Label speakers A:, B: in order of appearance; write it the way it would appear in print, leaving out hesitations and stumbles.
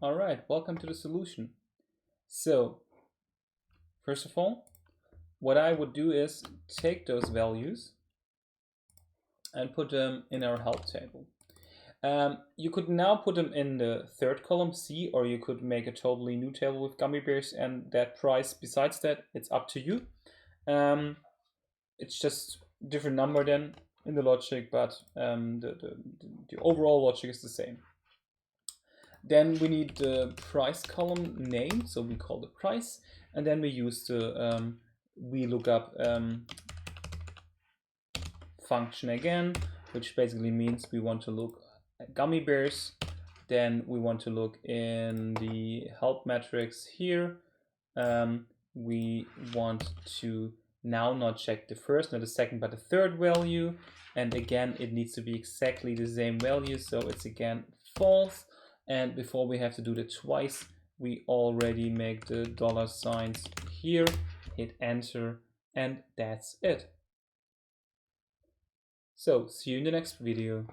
A: All right, welcome to the solution. So, first of all, what I would do is take those values and put them in our help table. You could now put them in the third column, C, or you could make a totally new table with gummy bears and that price. Besides that, it's up to you. It's just different number then in the logic, but the overall logic is the same. Then we need the price column name, so we call the price, and then we use the VLOOKUP function again, which basically means we want to look at gummy bears. Then we want to look in the help matrix here. We want to now not check the first, not the second, but the third value. And again, it needs to be exactly the same value, so it's again false. And before we have to do that twice, we already make the dollar signs here, hit enter, and that's it. So see you in the next video.